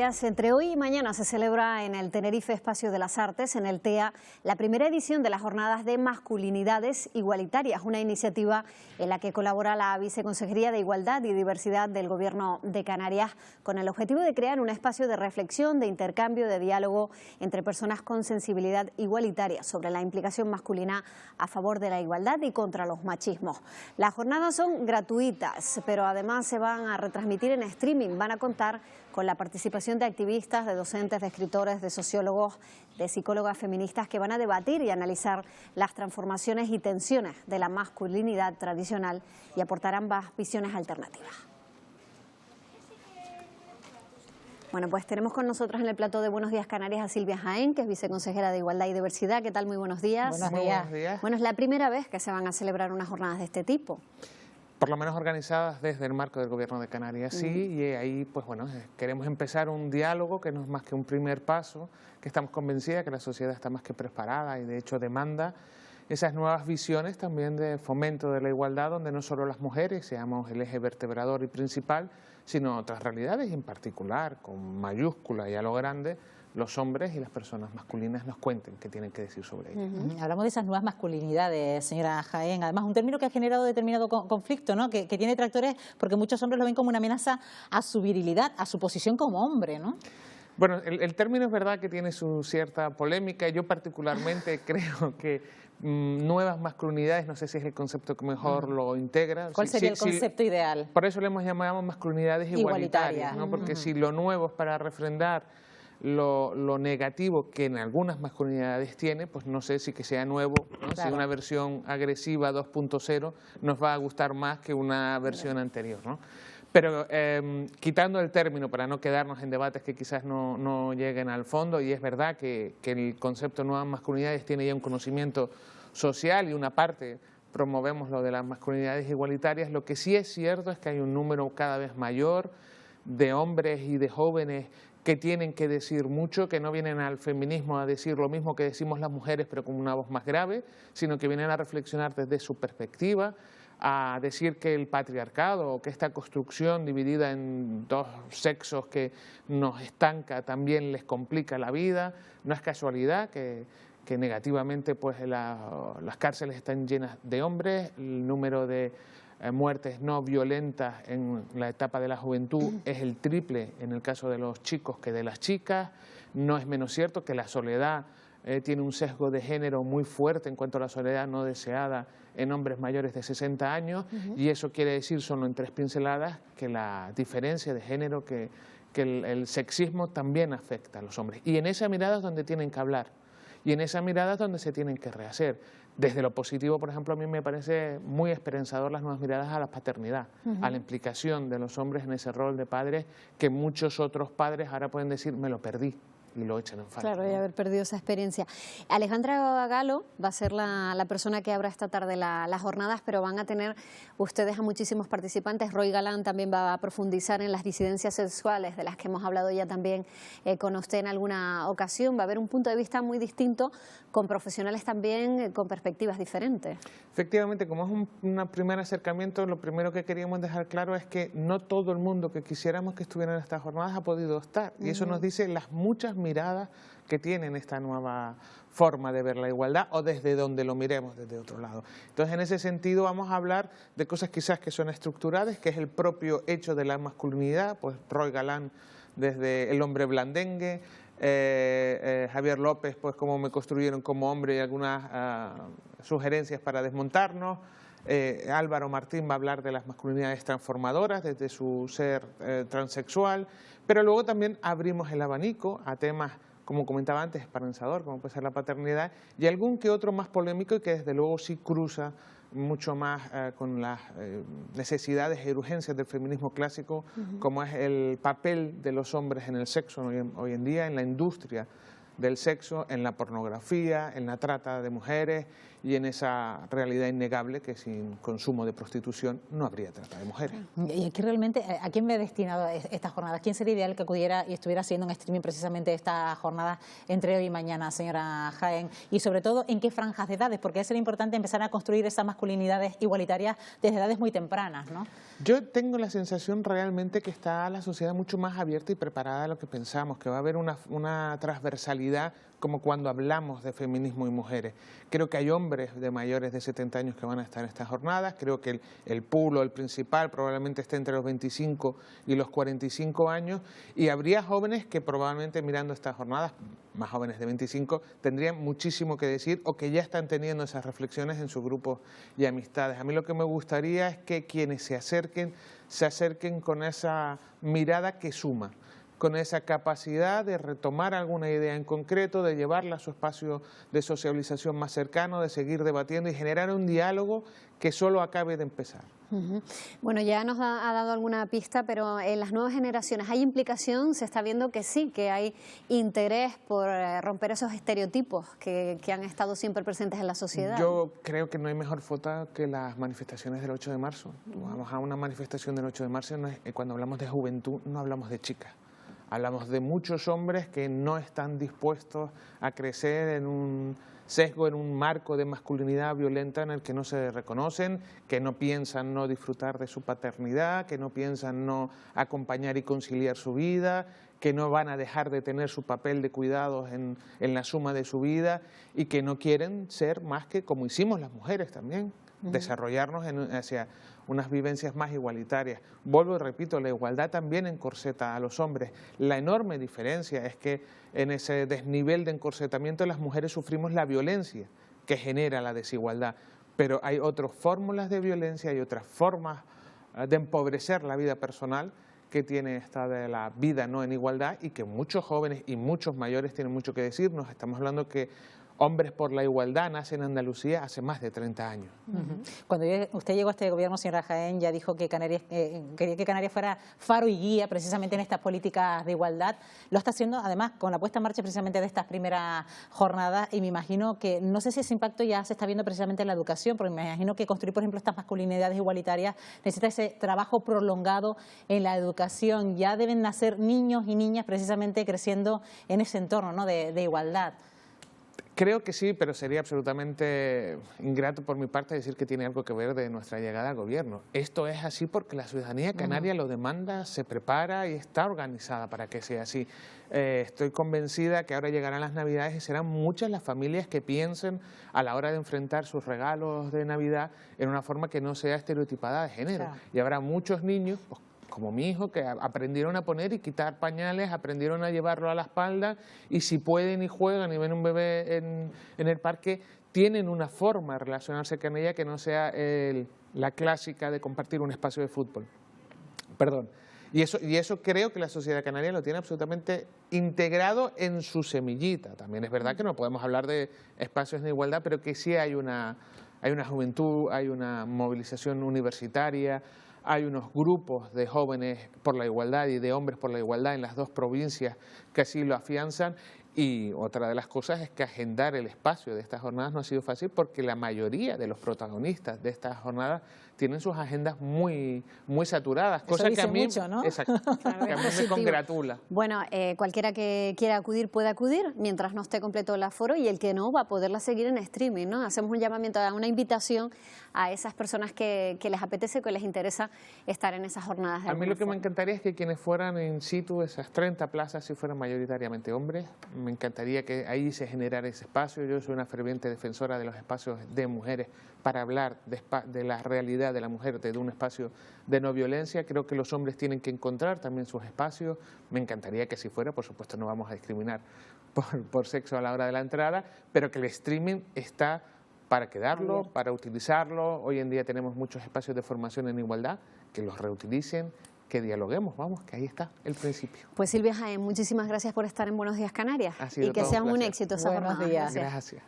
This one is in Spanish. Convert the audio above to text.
Entre hoy y mañana se celebra en el Tenerife Espacio de las Artes, en el TEA, la primera edición de las Jornadas de Masculinidades Igualitarias, una iniciativa en la que colabora la Viceconsejería de Igualdad y Diversidad del Gobierno de Canarias, con el objetivo de crear un espacio de reflexión, de intercambio, de diálogo entre personas con sensibilidad igualitaria sobre la implicación masculina a favor de la igualdad y contra los machismos. Las jornadas son gratuitas, pero además se van a retransmitir en streaming, van a contar con la participación de activistas, de docentes, de escritores, de sociólogos, de psicólogas feministas que van a debatir y analizar las transformaciones y tensiones de la masculinidad tradicional y aportar ambas visiones alternativas. Bueno, pues tenemos con nosotros en el plató de Buenos Días Canarias a Silvia Jaén, que es viceconsejera de Igualdad y Diversidad. ¿Qué tal? Muy buenos días. Buenos días. Bueno, es la primera vez que se van a celebrar unas jornadas de este tipo. Por lo menos organizadas desde el marco del Gobierno de Canarias, sí, y ahí pues bueno, queremos empezar un diálogo que no es más que un primer paso, que estamos convencidas que la sociedad está más que preparada y de hecho demanda esas nuevas visiones también de fomento de la igualdad, donde no solo las mujeres seamos el eje vertebrador y principal, sino otras realidades, y en particular, con mayúscula y a lo grande, los hombres y las personas masculinas nos cuenten qué tienen que decir sobre ello. Hablamos de esas nuevas masculinidades, señora Jaén. Además, un término que ha generado determinado conflicto, ¿no? Que tiene detractores porque muchos hombres lo ven como una amenaza a su virilidad, a su posición como hombre, ¿no? Bueno, el término es verdad que tiene su cierta polémica. Yo particularmente creo que nuevas masculinidades, no sé si es el concepto que mejor lo integra. ¿Cuál sería el concepto ideal? Por eso le hemos llamado masculinidades igualitarias, ¿no? Porque si lo nuevo es para refrendar lo negativo que en algunas masculinidades tiene, pues no sé si que sea nuevo, ¿no? Claro. Si una versión agresiva 2.0 nos va a gustar más que una versión anterior, ¿no? Pero quitando el término para no quedarnos en debates que quizás no lleguen al fondo, y es verdad que el concepto de nuevas masculinidades tiene ya un conocimiento social y una parte promovemos lo de las masculinidades igualitarias, lo que sí es cierto es que hay un número cada vez mayor de hombres y de jóvenes que tienen que decir mucho, que no vienen al feminismo a decir lo mismo que decimos las mujeres, pero con una voz más grave, sino que vienen a reflexionar desde su perspectiva, a decir que el patriarcado o que esta construcción dividida en dos sexos que nos estanca también les complica la vida. No es casualidad que negativamente pues las cárceles están llenas de hombres, el número de muertes no violentas en la etapa de la juventud es el triple en el caso de los chicos que de las chicas. No es menos cierto que la soledad tiene un sesgo de género muy fuerte en cuanto a la soledad no deseada en hombres mayores de 60 años, y eso quiere decir, solo en 3 pinceladas, que la diferencia de género, que el sexismo también afecta a los hombres. Y en esa mirada es donde tienen que hablar, y en esa mirada es donde se tienen que rehacer. Desde lo positivo, por ejemplo, a mí me parece muy esperanzador las nuevas miradas a la paternidad, a la implicación de los hombres en ese rol de padres, que muchos otros padres ahora pueden decir, me lo perdí, y lo echan en falta. Claro, y haber perdido esa experiencia. Alejandra Galo va a ser la persona que abra esta tarde las jornadas, pero van a tener ustedes a muchísimos participantes. Roy Galán también va a profundizar en las disidencias sexuales, de las que hemos hablado ya también con usted en alguna ocasión. Va a haber un punto de vista muy distinto, con profesionales también con perspectivas diferentes. Efectivamente, como es un primer acercamiento, lo primero que queríamos dejar claro es que no todo el mundo que quisiéramos que estuviera en estas jornadas ha podido estar, y eso nos dice las muchas miradas que tienen esta nueva forma de ver la igualdad, o desde donde lo miremos, desde otro lado. Entonces, en ese sentido vamos a hablar de cosas quizás que son estructurales, que es el propio hecho de la masculinidad, pues Roy Galán desde el hombre blandengue, Javier López, pues cómo me construyeron como hombre, y algunas sugerencias para desmontarnos. Álvaro Martín va a hablar de las masculinidades transformadoras desde su ser transexual, pero luego también abrimos el abanico a temas, como comentaba antes, esperanzador, como puede ser la paternidad, y algún que otro más polémico, y que desde luego sí cruza mucho más con las necesidades y urgencias del feminismo clásico, como es el papel de los hombres en el sexo hoy en día, en la industria del sexo, en la pornografía, en la trata de mujeres y en esa realidad innegable que sin consumo de prostitución no habría trata de mujeres. Y aquí realmente, ¿a quién me he destinado estas jornadas? ¿Quién sería ideal que acudiera y estuviera haciendo un streaming precisamente estas jornadas entre hoy y mañana, señora Jaén? Y sobre todo, ¿en qué franjas de edades? Porque es importante empezar a construir esas masculinidades igualitarias desde edades muy tempranas, ¿no? Yo tengo la sensación realmente que está la sociedad mucho más abierta y preparada de lo que pensamos, que va a haber una transversalidad como cuando hablamos de feminismo y mujeres. Creo que hay hombres de mayores de 70 años que van a estar en estas jornadas, creo que el pool o el principal probablemente esté entre los 25 y los 45 años, y habría jóvenes que probablemente mirando estas jornadas, más jóvenes de 25, tendrían muchísimo que decir o que ya están teniendo esas reflexiones en sus grupos y amistades. A mí lo que me gustaría es que quienes se acerquen con esa mirada que suma, con esa capacidad de retomar alguna idea en concreto, de llevarla a su espacio de socialización más cercano, de seguir debatiendo y generar un diálogo que solo acabe de empezar. Bueno, ya nos ha dado alguna pista, pero en las nuevas generaciones ¿hay implicación? Se está viendo que sí, que hay interés por romper esos estereotipos que han estado siempre presentes en la sociedad. Yo creo que no hay mejor foto que las manifestaciones del 8 de marzo. Vamos a una manifestación del 8 de marzo, cuando hablamos de juventud no hablamos de chicas. Hablamos de muchos hombres que no están dispuestos a crecer en un sesgo, en un marco de masculinidad violenta en el que no se reconocen, que no piensan no disfrutar de su paternidad, que no piensan no acompañar y conciliar su vida, que no van a dejar de tener su papel de cuidados en la suma de su vida y que no quieren ser más que como hicimos las mujeres también, desarrollarnos hacia unas vivencias más igualitarias. Vuelvo y repito, la igualdad también encorseta a los hombres. La enorme diferencia es que en ese desnivel de encorsetamiento las mujeres sufrimos la violencia que genera la desigualdad, pero hay otras fórmulas de violencia, hay otras formas de empobrecer la vida personal que tiene esta de la vida no en igualdad y que muchos jóvenes y muchos mayores tienen mucho que decirnos. Estamos hablando que Hombres por la Igualdad nace en Andalucía hace más de 30 años. Cuando usted llegó a este gobierno, señora Jaén, ya dijo que Canarias, quería que Canarias fuera faro y guía precisamente en estas políticas de igualdad. Lo está haciendo además con la puesta en marcha precisamente de estas primeras jornadas y me imagino que, no sé si ese impacto ya se está viendo precisamente en la educación, porque me imagino que construir, por ejemplo, estas masculinidades igualitarias necesita ese trabajo prolongado en la educación. Ya deben nacer niños y niñas precisamente creciendo en ese entorno, ¿no?, de igualdad. Creo que sí, pero sería absolutamente ingrato por mi parte decir que tiene algo que ver de nuestra llegada al gobierno. Esto es así porque la ciudadanía canaria lo demanda, se prepara y está organizada para que sea así. Estoy convencida que ahora llegarán las Navidades y serán muchas las familias que piensen a la hora de enfrentar sus regalos de Navidad en una forma que no sea estereotipada de género. Claro. Y habrá muchos niños, pues, como mi hijo, que aprendieron a poner y quitar pañales, aprendieron a llevarlo a la espalda y si pueden y juegan y ven un bebé en el parque, tienen una forma de relacionarse con ella que no sea la clásica de compartir un espacio de fútbol. Perdón. Y eso creo que la sociedad canaria lo tiene absolutamente integrado en su semillita. También es verdad que no podemos hablar de espacios de igualdad, pero que sí hay una juventud, hay una movilización universitaria, hay unos grupos de jóvenes por la igualdad y de hombres por la igualdad en las dos provincias que así lo afianzan. Y otra de las cosas es que agendar el espacio de estas jornadas no ha sido fácil porque la mayoría de los protagonistas de estas jornadas tienen sus agendas muy saturadas, cosa que a mí, mucho, ¿no? Exacto, claro, que a mí me congratula. Bueno, cualquiera que quiera acudir puede acudir mientras no esté completo el aforo y el que no va a poderla seguir en streaming, ¿no? Hacemos un llamamiento, una invitación a esas personas que les apetece, que les interesa estar en esas jornadas. A mí lo que me encantaría es que quienes fueran in situ, esas 30 plazas, si fueran mayoritariamente hombres, me encantaría que ahí se generara ese espacio. Yo soy una ferviente defensora de los espacios de mujeres para hablar de la realidad de la mujer desde un espacio de no violencia. Creo que los hombres tienen que encontrar también sus espacios. Me encantaría que si fuera, por supuesto no vamos a discriminar por sexo a la hora de la entrada, pero que el streaming está para quedarlo, para utilizarlo. Hoy en día tenemos muchos espacios de formación en igualdad, que los reutilicen, que dialoguemos, vamos, que ahí está el principio. Pues Silvia Jaén, muchísimas gracias por estar en Buenos Días Canarias y que sea un éxito esa jornada. Buenos días. Gracias.